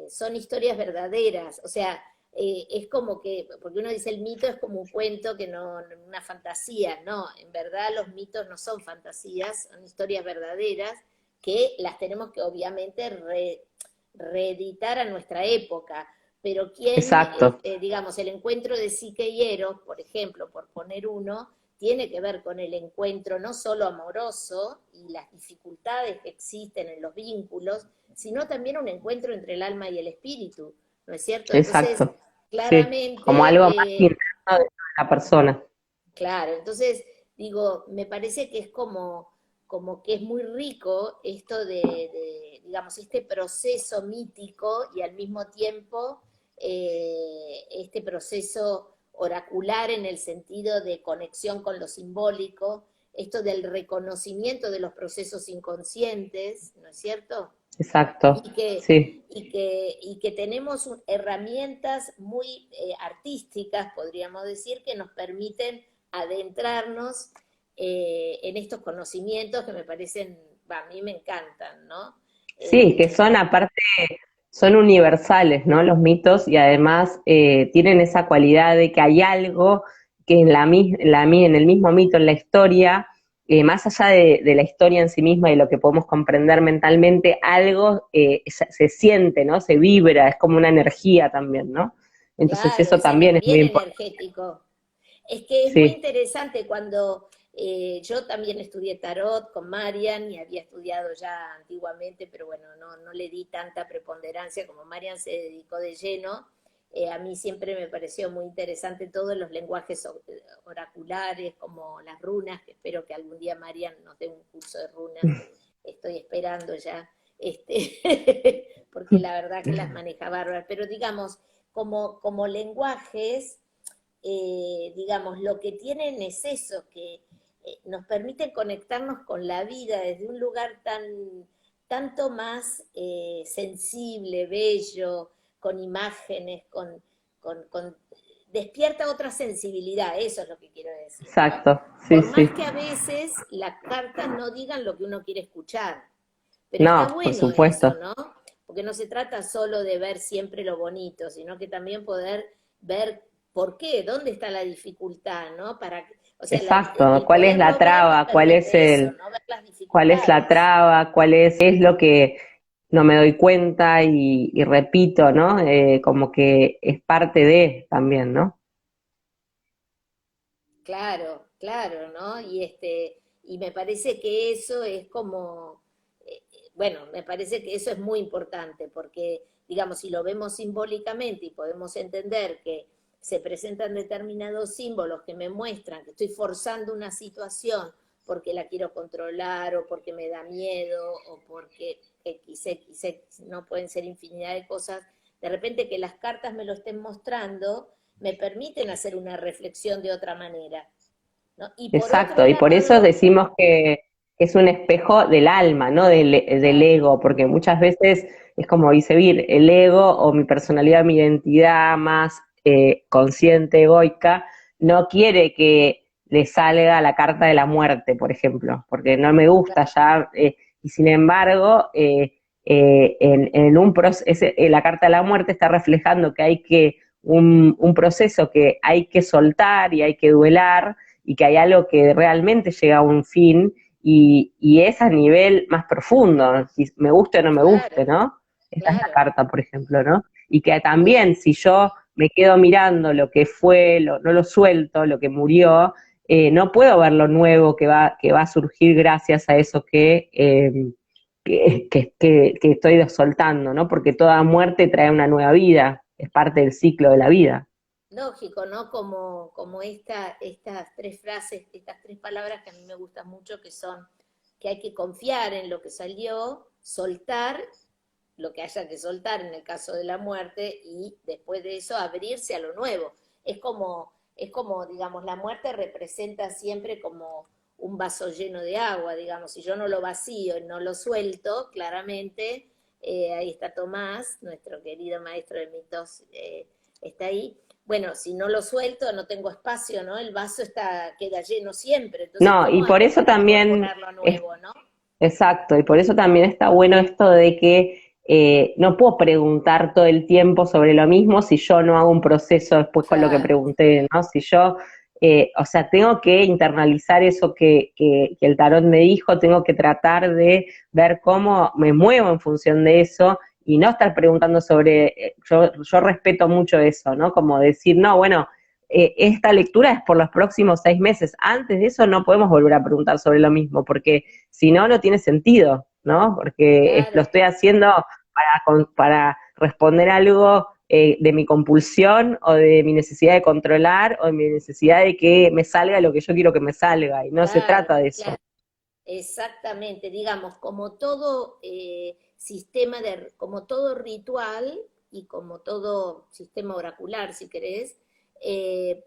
son historias verdaderas, o sea, es como que, porque uno dice el mito es como un cuento que no, una fantasía, no, en verdad los mitos no son fantasías, son historias verdaderas que las tenemos que obviamente reeditar a nuestra época. Pero quién, Exacto, digamos, el encuentro de Psique y Eros, por ejemplo, por poner uno, tiene que ver con el encuentro no solo amoroso y las dificultades que existen en los vínculos, sino también un encuentro entre el alma y el espíritu, ¿no es cierto? Entonces, exacto. Sí, como claramente, algo más interno de la persona. claro, entonces digo, me parece que es como que es muy rico esto digamos, este proceso mítico y al mismo tiempo este proceso oracular en el sentido de conexión con lo simbólico, esto del reconocimiento de los procesos inconscientes, ¿no es cierto? Exacto, y que, sí. y que tenemos herramientas muy artísticas, podríamos decir, que nos permiten adentrarnos en estos conocimientos que me parecen, a mí me encantan, ¿no? Sí, que Eh, son aparte, son universales, ¿no? Los mitos y además tienen esa cualidad de que hay algo que en el mismo mito, en la historia, más allá de la historia en sí misma y lo que podemos comprender mentalmente, algo se siente, ¿no? Se vibra, es como una energía también, ¿no? Entonces Claro, eso es también es muy bien importante. energético. Es que es muy Sí, interesante cuando yo también estudié tarot con Marian y había estudiado ya antiguamente, pero bueno, no le di tanta preponderancia como Marian se dedicó de lleno. A mí siempre me pareció muy interesante todos los lenguajes oraculares, como las runas, que espero que algún día Marian nos dé un curso de runas. Estoy esperando ya, porque la verdad que las maneja bárbaro. Pero digamos, como lenguajes digamos, lo que tienen es eso, que nos permiten conectarnos con la vida desde un lugar tanto más sensible, bello, con imágenes, despierta otra sensibilidad, eso es lo que quiero decir, ¿no? exacto, sí, Por sí. más que a veces las cartas no digan lo que uno quiere escuchar, pero está No, por bueno eso, supuesto. ¿no? Porque no se trata solo de ver siempre lo bonito, sino que también poder ver por qué, dónde está la dificultad, ¿no? O sea, Exacto. el ¿Cuál es la poderlo ver nos traba? permite eso, ¿no? Ver las Cuál es la dificultades. traba? ¿Es lo que no me doy cuenta y repito, ¿no? Como que es parte de también, ¿no? Claro, claro, ¿no? Y me parece que eso es como, bueno, me parece que eso es muy importante, porque, digamos, si lo vemos simbólicamente y podemos entender que se presentan determinados símbolos que me muestran que estoy forzando una situación porque la quiero controlar o porque me da miedo o porque X, no pueden ser infinidad de cosas, de repente que las cartas me lo estén mostrando me permiten hacer una reflexión de otra manera, ¿no? Y por otro Exacto, y por eso lado, decimos que es un espejo del alma, ¿no? Del claro, ego, porque muchas veces es como dice Vir, el ego o mi personalidad, mi identidad más consciente, egoica, no quiere que le salga la carta de la muerte, por ejemplo, porque no me gusta claro, ya, y sin embargo, en un proceso, la carta de la muerte está reflejando que hay que, un proceso que hay que soltar y hay que duelar, y que hay algo que realmente llega a un fin y es a nivel más profundo, si me guste o no me guste, claro, ¿no? Esa es la claro, carta, por ejemplo, ¿no? Y que también sí. si yo me quedo mirando lo que fue, no lo suelto, lo que murió, no puedo ver lo nuevo que va a surgir gracias a eso que estoy soltando, ¿no? Porque toda muerte trae una nueva vida, es parte del ciclo de la vida. Lógico, ¿no? Como estas tres frases, estas tres palabras que a mí me gustan mucho, que son que hay que confiar en lo que salió, soltar lo que haya que soltar en el caso de la muerte y después de eso abrirse a lo nuevo. Es como, digamos, la muerte representa siempre como un vaso lleno de agua, digamos, si yo no lo vacío y no lo suelto, claramente, ahí está Tomás, nuestro querido maestro de mitos, está ahí. Bueno, si no lo suelto, no tengo espacio, ¿no? El vaso queda lleno siempre, entonces, No, y ¿cómo por hago eso para también incorporar lo nuevo, ¿no? exacto, y por eso también está bueno esto de que no puedo preguntar todo el tiempo sobre lo mismo si yo no hago un proceso después con lo que Claro, pregunté, ¿no? Si yo, o sea, tengo que internalizar eso que el tarot me dijo, tengo que tratar de ver cómo me muevo en función de eso y no estar preguntando sobre, yo respeto mucho eso, ¿no? Como decir, no, bueno, esta lectura es por los próximos 6 meses. Antes de eso no podemos volver a preguntar sobre lo mismo, porque si no, no tiene sentido, ¿no? Porque lo claro. estoy haciendo para responder algo de mi compulsión o de mi necesidad de controlar o de mi necesidad de que me salga lo que yo quiero que me salga, y no se Claro, trata de eso. claro, exactamente. Digamos, como todo sistema como todo ritual y como todo sistema oracular, si querés,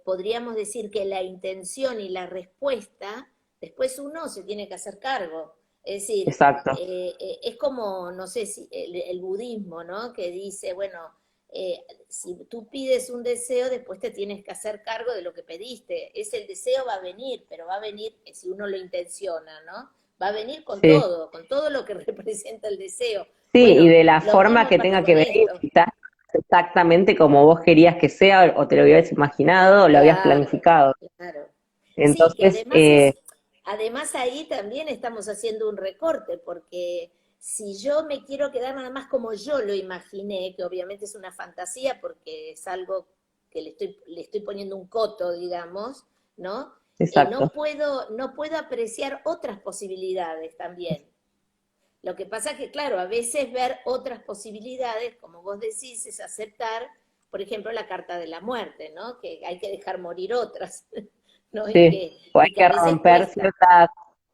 podríamos decir que la intención y la respuesta, después uno se tiene que hacer cargo. Es decir, Exacto. es como, no sé si el budismo, ¿no? Que dice, bueno, si tú pides un deseo, después te tienes que hacer cargo de lo que pediste. Es el deseo va a venir, pero va a venir, si uno lo intenciona, ¿no? Va a venir Sí. con todo lo que representa el deseo. Sí, y Bueno, de la lo forma mismo que pasa tenga con que venir, esto. quizás exactamente como vos querías que sea, o te lo habías imaginado, o lo habías Claro, planificado. claro. Sí, que Entonces, además además ahí también estamos haciendo un recorte, porque si yo me quiero quedar nada más como yo lo imaginé, que obviamente es una fantasía porque es algo que le estoy poniendo un coto, digamos, ¿no? Exacto. No puedo apreciar otras posibilidades también. Lo que pasa que, claro, a veces ver otras posibilidades, como vos decís, es aceptar, por ejemplo, la carta de la muerte, ¿no? Que hay que dejar morir otras, ¿no? Sí, o Y que a veces cuesta.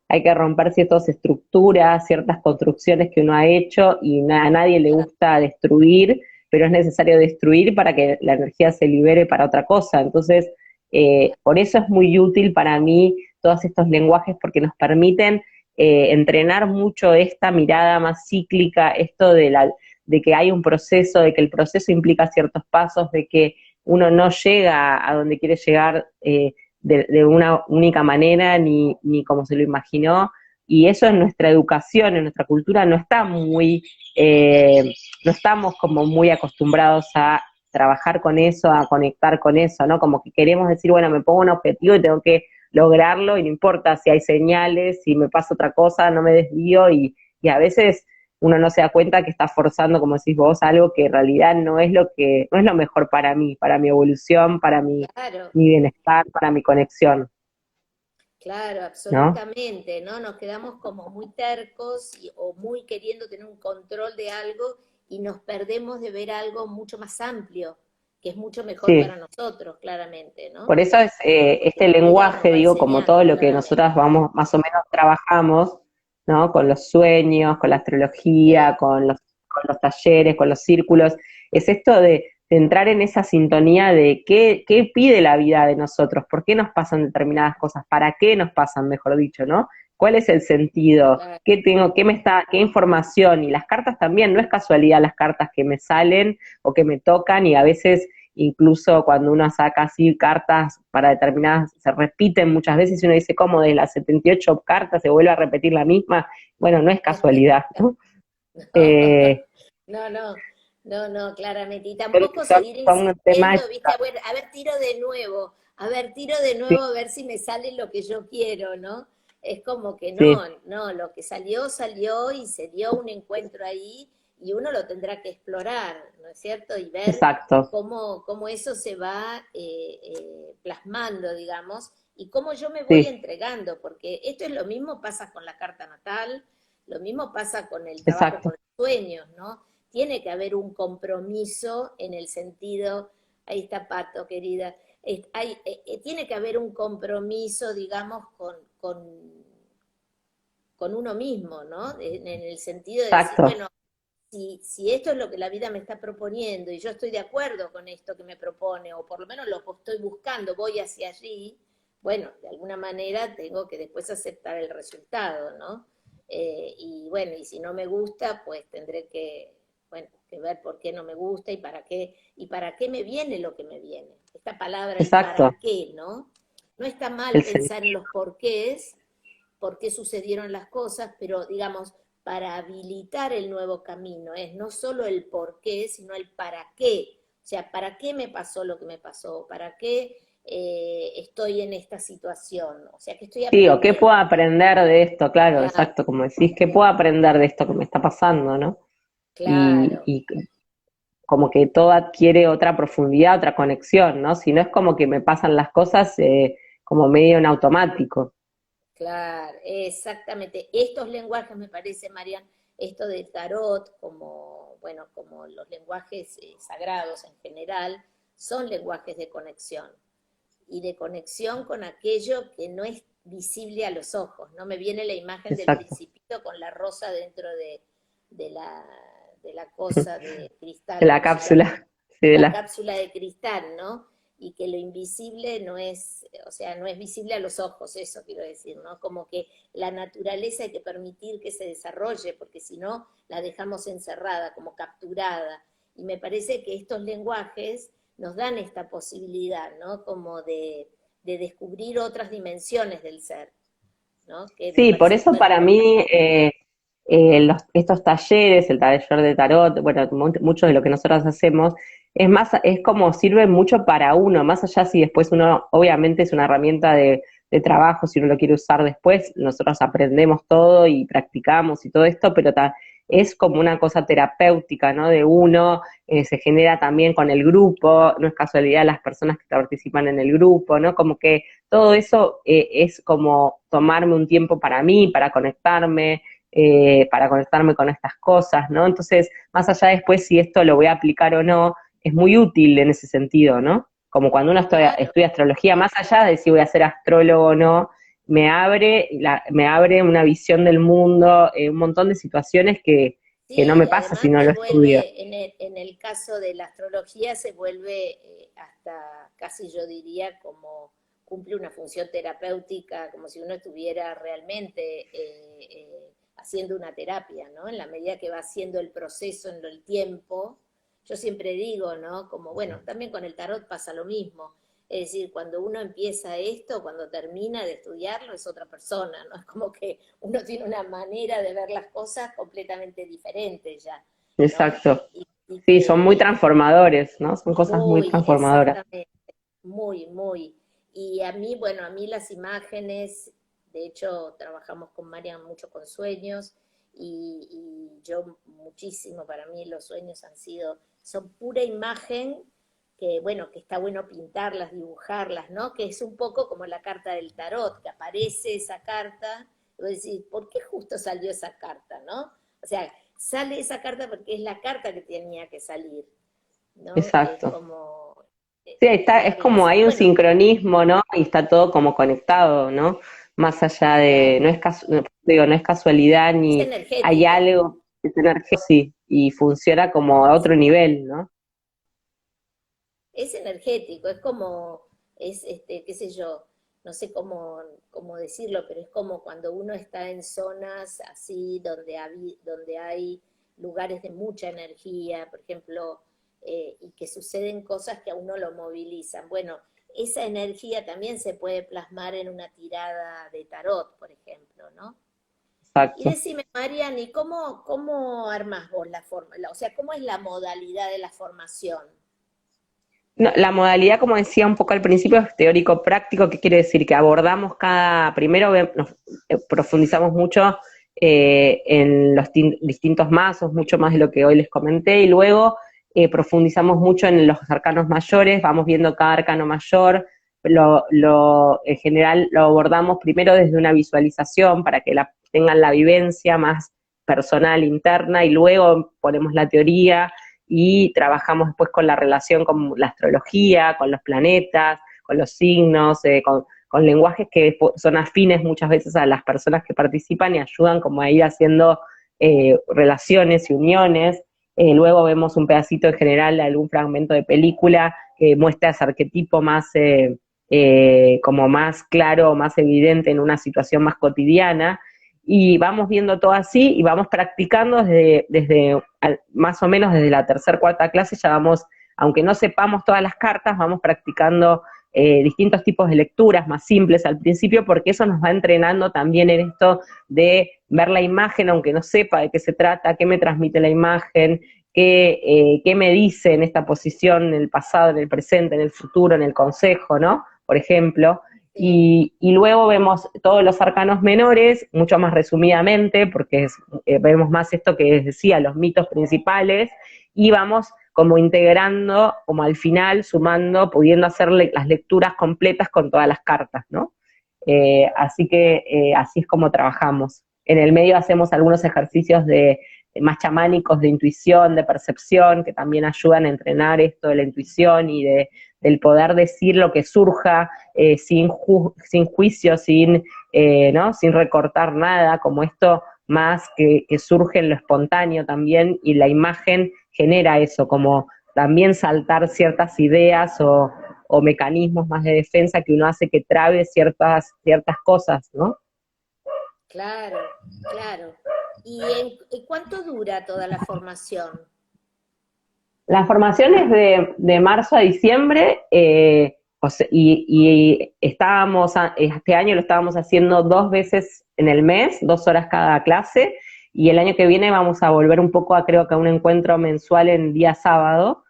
hay que romper ciertas estructuras, ciertas construcciones que uno ha hecho y a nadie le gusta destruir, pero es necesario destruir para que la energía se libere para otra cosa. Entonces, por eso es muy útil para mí todos estos lenguajes porque nos permiten entrenar mucho esta mirada más cíclica, esto de que hay un proceso, de que el proceso implica ciertos pasos, de que uno no llega a donde quiere llegar de una única manera ni como se lo imaginó. Y eso en nuestra educación, en nuestra cultura, no está no estamos como muy acostumbrados a trabajar con eso, a conectar con eso, ¿no? Como que queremos decir, bueno, me pongo un objetivo y tengo que lograrlo y no importa si hay señales, si me pasa otra cosa, no me desvío y a veces uno no se da cuenta que está forzando, como decís vos, algo que en realidad no es lo mejor para mi evolución, Claro, mi bienestar, para mi conexión, claro, ¿no? absolutamente, ¿no? Nos quedamos como muy tercos o muy queriendo tener un control de algo y nos perdemos de ver algo mucho más amplio, que es mucho mejor para Sí, nosotros, claramente, ¿no? por eso es este Vida nos lenguaje, va digo, como todo enseñando, lo que claramente. nosotras vamos, más o menos trabajamos, ¿no? Con los sueños, con la astrología, Sí, con los talleres, con los círculos, es esto de entrar en esa sintonía de qué pide la vida de nosotros, por qué nos pasan determinadas cosas, para qué nos pasan, mejor dicho, ¿no? ¿Cuál es el sentido? claro, ¿Qué tengo? ¿Qué información? Y las cartas también, no es casualidad las cartas que me salen o que me tocan y a veces incluso cuando uno saca así cartas para determinadas, se repiten muchas veces y uno dice, ¿cómo de las 78 cartas se vuelve a repetir la misma? Bueno, no es casualidad, ¿no? Eh, no, no, no, no, claramente. Y son, tampoco seguir son insistiendo, viste, temáticas, a ver, tiro de nuevo, a ver, tiro de sí, nuevo, a ver si me sale lo que yo quiero, ¿no? Es como que no, sí, no, lo que salió, salió y se dio un encuentro ahí y uno lo tendrá que explorar, ¿no es cierto? Y ver exacto, cómo eso se va plasmando, digamos, y cómo yo me voy sí, entregando, porque esto es lo mismo pasa con la carta natal, lo mismo pasa con el trabajo con exacto, los sueños, ¿no? Tiene que haber un compromiso en el sentido, ahí está Pato, querida, tiene que haber un compromiso, digamos, con uno mismo, ¿no? En el sentido de decir, exacto, bueno, si esto es lo que la vida me está proponiendo y yo estoy de acuerdo con esto que me propone, o por lo menos lo estoy buscando, voy hacia allí, bueno, de alguna manera tengo que después aceptar el resultado, ¿no? Y bueno, y si no me gusta, pues tendré que, bueno, que ver por qué no me gusta y para qué me viene lo que me viene. Esta palabra, el exacto, para qué, ¿no? No está mal el pensar en sentido, los porqués, por qué sucedieron las cosas, pero digamos, para habilitar el nuevo camino, es no solo el por qué, sino el para qué. O sea, ¿para qué me pasó lo que me pasó? ¿Para qué estoy en esta situación? O sea, ¿qué estoy sí, o qué puedo aprendiendo? aprender de esto, claro, Claro, exacto, como decís, qué puedo aprender de esto que me está pasando, ¿no? claro, Y como que todo adquiere otra profundidad, otra conexión, ¿no? Si no es como que me pasan las cosas como medio en automático. claro, exactamente. Estos lenguajes, me parece, Marian, esto de tarot, como, bueno, como los lenguajes sagrados en general, son lenguajes de conexión. Y de conexión con aquello que no es visible a los ojos. No me viene la imagen del Exacto. principito con la rosa dentro de la, de la cosa de De cristal, la ¿cómo se llama? cápsula, sí, de La la, cápsula de cristal, ¿no? Y que lo invisible no es, o sea, no es visible a los ojos, eso quiero decir, ¿no? Como que la naturaleza hay que permitir que se desarrolle, porque si no, la dejamos encerrada, como capturada. Y me parece que estos lenguajes nos dan esta posibilidad, ¿no? Como de descubrir otras dimensiones del ser, ¿no? Que me sí, por parece eso súper para importante. mí estos talleres, el taller de tarot, bueno, mucho de lo que nosotros hacemos, es más, es como sirve mucho para uno, más allá si después uno, obviamente es una herramienta de de trabajo, si uno lo quiere usar después, nosotros aprendemos todo y practicamos y todo esto, pero es como una cosa terapéutica, ¿no? De uno, se genera también con el grupo, no es casualidad las personas que participan en el grupo, ¿no? Como que todo eso es como tomarme un tiempo para mí, para conectarme con estas cosas, ¿no? Entonces, más allá después si esto lo voy a aplicar o no, es muy útil en ese sentido, ¿no? Como cuando uno Claro. estudia astrología, más allá de si voy a ser astrólogo o no, me abre una visión del mundo, un montón de situaciones que no Sí, me y pasa si además no se lo estudio. vuelve, en el caso de la astrología, se vuelve hasta casi yo diría como cumple una función terapéutica, como si uno estuviera realmente haciendo una terapia, ¿no? En la medida que va haciendo el proceso en el tiempo, yo siempre digo, ¿no? Como, bueno, también con el tarot pasa lo mismo. Es decir, cuando uno empieza esto, cuando termina de estudiarlo, es otra persona, ¿no? Es como que uno tiene una manera de ver las cosas completamente diferente ya, ¿no? Exacto. Y Sí, son muy que transformadores, ¿no? Son cosas muy muy, transformadoras. exactamente, muy, muy. Y a mí, bueno, a mí las imágenes, de hecho, trabajamos con Marian mucho con sueños y yo muchísimo, para mí los sueños son pura imagen que, bueno, que está bueno pintarlas, dibujarlas, ¿no? Que es un poco como la carta del tarot, que aparece esa carta, y vos decís, ¿por qué justo salió esa carta, no? O sea, sale esa carta porque es la carta que tenía que salir, ¿no? Es Exacto. como, Sí, está, es claro, y como así, hay un bueno, sincronismo, ¿no? Y está todo como conectado, ¿no? Más allá de, claro, digo, no es casualidad es ni hay energético, algo, es energía, sí, y funciona como a otro nivel, ¿no? es energético, es como, qué sé yo, no sé cómo decirlo, pero es como cuando uno está en zonas así donde hay lugares de mucha energía, por ejemplo, y que suceden cosas que a uno lo movilizan. Bueno, esa energía también se puede plasmar en una tirada de tarot, por ejemplo, ¿no? Y Exacto. decime, Marian, ¿y cómo armás vos la forma? O sea, ¿cómo es la modalidad de la formación? No, la modalidad, como decía un poco al principio, es teórico-práctico. ¿Qué quiere decir? Que abordamos primero profundizamos mucho en los distintos mazos, mucho más de lo que hoy les comenté, y luego profundizamos mucho en los arcanos mayores, vamos viendo cada arcano mayor, en general lo abordamos primero desde una visualización para que tengan la vivencia más personal, interna, y luego ponemos la teoría y trabajamos después con la relación con la astrología, con los planetas, con los signos, con lenguajes que son afines muchas veces a las personas que participan y ayudan como a ir haciendo relaciones y uniones. Luego vemos un pedacito en general, algún fragmento de película que muestra ese arquetipo más, como más claro, más evidente en una situación más cotidiana, y vamos viendo todo así y vamos practicando desde más o menos desde la tercera, cuarta clase, ya vamos, aunque no sepamos todas las cartas, vamos practicando distintos tipos de lecturas más simples al principio, porque eso nos va entrenando también en esto de ver la imagen, aunque no sepa de qué se trata, qué me transmite la imagen, qué me dice en esta posición, en el pasado, en el presente, en el futuro, en el consejo, ¿no? Por ejemplo. Sí. Y luego vemos todos los arcanos menores, mucho más resumidamente, porque vemos más esto que les decía, los mitos principales, y vamos como integrando, como al final, sumando, pudiendo hacer las lecturas completas con todas las cartas, ¿no? Así que así es como trabajamos. En el medio hacemos algunos ejercicios más chamánicos de intuición, de percepción, que también ayudan a entrenar esto de la intuición y del poder decir lo que surja sin juicio, ¿no? Sin recortar nada, como esto más que surge en lo espontáneo también, y la imagen genera eso, como también saltar ciertas ideas o mecanismos más de defensa que uno hace que trabe ciertas cosas, ¿no? Claro, claro. ¿Y cuánto dura toda la formación? La formación es de marzo a diciembre, y este año lo estábamos haciendo 2 veces en el mes, 2 horas cada clase, y el año que viene vamos a volver un poco creo que a un encuentro mensual en día sábado,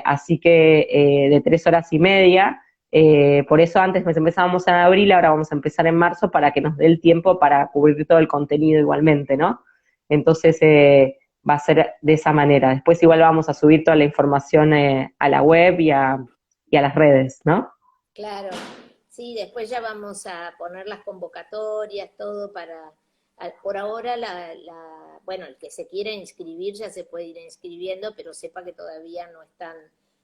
así que de 3 horas y media, Por eso antes pues, empezábamos en abril, ahora vamos a empezar en marzo para que nos dé el tiempo para cubrir todo el contenido igualmente, ¿no? Entonces va a ser de esa manera. Después igual vamos a subir toda la información a la web y a las redes, ¿no? Claro, sí, después ya vamos a poner las convocatorias, todo por ahora bueno, el que se quiera inscribir ya se puede ir inscribiendo, pero sepa que todavía no están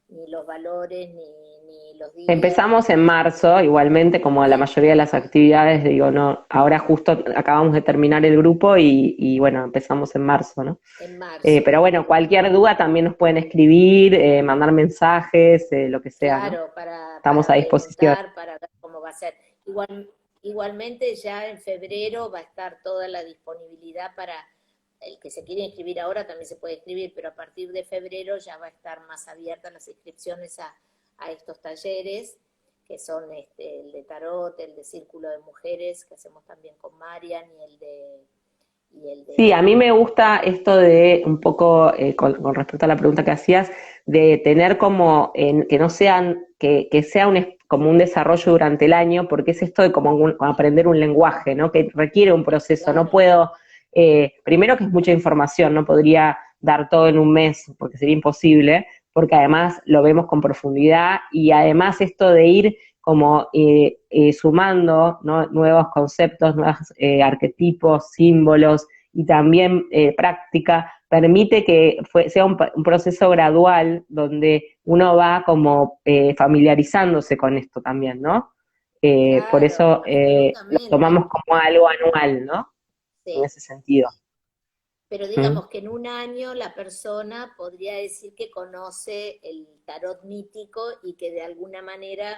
ni los valores ni los días. Empezamos en marzo, igualmente como la Bien, mayoría de las actividades, digo, no, ahora justo acabamos de terminar el grupo y bueno, empezamos en marzo, ¿no? en marzo. Pero bueno, cualquier duda también nos pueden escribir, mandar mensajes, lo que sea, ¿no? Claro, Estamos para a disposición. preguntar, para ver cómo va a ser. Igualmente ya en febrero va a estar toda la disponibilidad para el que se quiere inscribir ahora también se puede inscribir, pero a partir de febrero ya va a estar más abiertas las inscripciones a estos talleres, que son el de tarot, el de círculo de mujeres, que hacemos también con Marian, y el Sí, de a mí me gusta esto de un poco, con respecto a la pregunta que hacías, de tener como, que no sean, que sea como un desarrollo durante el año, porque es esto de como aprender un lenguaje, ¿no? Que requiere un proceso. No claro, puedo, primero que es mucha información, no podría dar todo en un mes, porque sería imposible, porque además lo vemos con profundidad y además esto de ir como sumando, ¿no? Nuevos conceptos, nuevos arquetipos, símbolos y también práctica, permite que sea un proceso gradual donde uno va como familiarizándose con esto también, ¿no? Por claro, eso lo absolutamente. tomamos como algo anual, ¿no? En Sí. ese sentido. Pero ¿Mm? digamos que en un año la persona podría decir que conoce el tarot mítico y que de alguna manera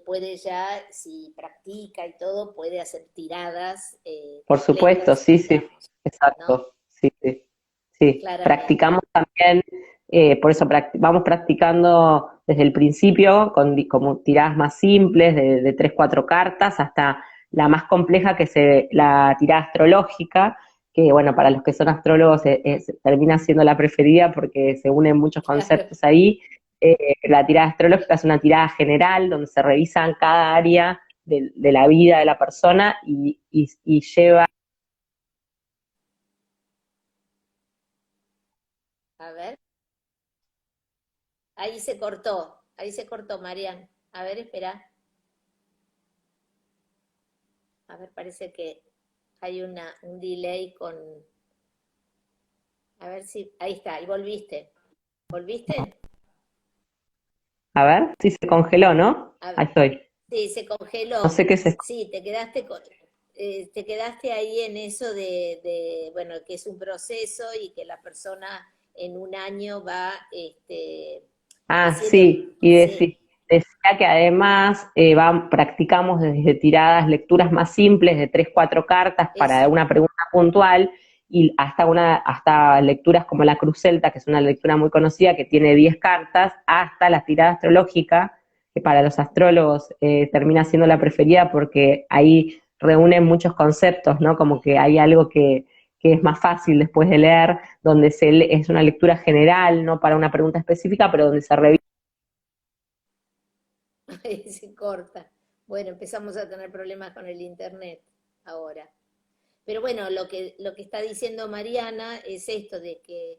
puede ya, si practica y todo, puede hacer tiradas Por supuesto, completas, sí, sí, digamos, ¿no? exacto, sí, sí, sí. Claramente. Practicamos también, por eso vamos practicando desde el principio con como tiradas más simples de 3, 4 cartas hasta la más compleja que la tirada astrológica, que bueno, para los que son astrólogos termina siendo la preferida porque se unen muchos Claro. conceptos ahí. La tirada astrológica es una tirada general donde se revisan cada área de la vida de la persona y lleva. A ver, ahí se cortó, Marian. A ver, espera. A ver, parece que hay un delay con... A ver si... Ahí está, ahí volviste. ¿Volviste? A ver, sí se congeló, ¿no? A Ahí ver, estoy. sí, se No congeló. sé qué se... Sí, te quedaste ahí en eso bueno, que es un proceso y que la persona en un año va Ah, haciendo, sí, y sí, decía que además practicamos desde tiradas, lecturas más simples de 3, 4 cartas para eso. una pregunta puntual y hasta lecturas como la Cruz Celta, que es una lectura muy conocida que tiene 10 cartas, hasta la tirada astrológica, que para los astrólogos termina siendo la preferida porque ahí reúnen muchos conceptos, ¿no? Como que hay algo que es más fácil después de leer, donde es una lectura general, no para una pregunta específica, pero donde se revisa. Ahí se corta. Bueno, empezamos a tener problemas con el internet ahora. Pero bueno, lo que está diciendo Mariana es esto de que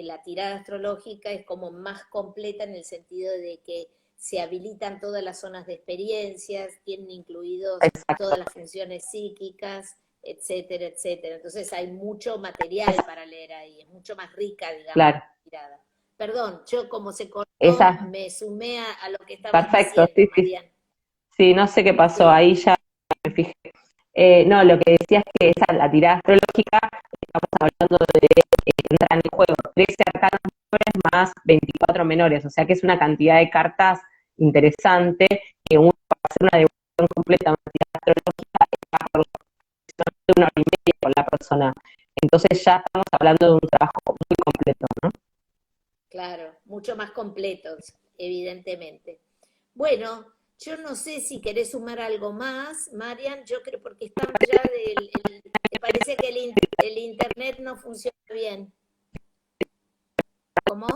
la tirada astrológica es como más completa en el sentido de que se habilitan todas las zonas de experiencias, tienen incluidos todas Exacto. las funciones psíquicas, etcétera, etcétera. Entonces hay mucho material para leer ahí, es mucho más rica, digamos, Claro, la tirada. Perdón, yo como se cortó, esa, me sumé a lo que estabas perfecto, diciendo, sí, sí, Mariana. sí, no sé qué pasó, Sí, ahí ya me fijé. No, lo que decía es que esa, la tirada astrológica, estamos hablando de entrar en juego 13 arcanos mayores más 24 menores, o sea que es una cantidad de cartas interesante que uno para hacer una devolución completa de una tirada astrológica está por de 1 hora y media con la persona. Entonces ya estamos hablando de un trabajo muy completo, ¿no? claro, mucho más completos, evidentemente. Bueno, yo no sé si querés sumar algo más, Marian, yo creo porque estamos ya me parece que el internet no funciona bien. ¿Cómo?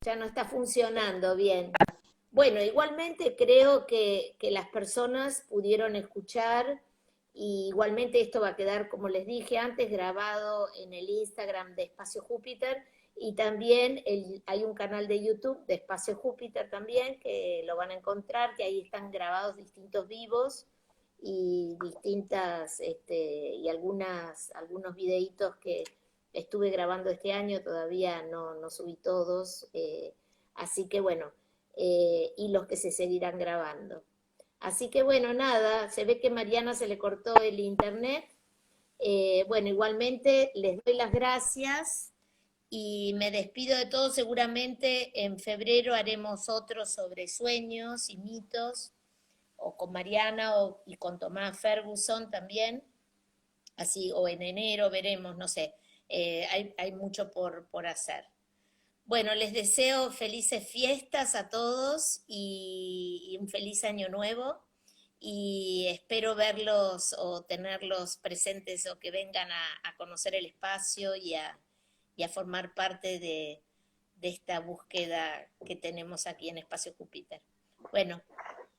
Ya no está funcionando bien. Bueno, igualmente creo que las personas pudieron escuchar y igualmente esto va a quedar, como les dije antes, grabado en el Instagram de Espacio Júpiter y también hay un canal de YouTube de Espacio Júpiter también que lo van a encontrar, que ahí están grabados distintos vivos y distintas, y algunos videitos que estuve grabando este año, todavía no subí todos, así que bueno, y los que se seguirán grabando. Así que bueno, nada, se ve que Mariana se le cortó el internet. Bueno, igualmente les doy las gracias y me despido de todos. Seguramente en febrero haremos otro sobre sueños y mitos, o con Mariana y con Tomás Ferguson también, así, o en enero veremos, no sé, hay mucho por hacer. Bueno, les deseo felices fiestas a todos y un feliz año nuevo y espero verlos o tenerlos presentes o que vengan a conocer el espacio y a formar parte de esta búsqueda que tenemos aquí en Espacio Júpiter. Bueno,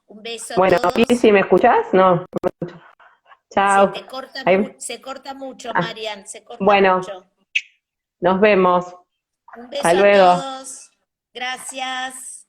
un beso a Bueno, todos. si ¿me escuchás? No. Chao. Ahí- Se corta mucho, ah, Marian, se corta bueno, mucho. nos vemos. Un Hasta beso a luego. todos. Gracias.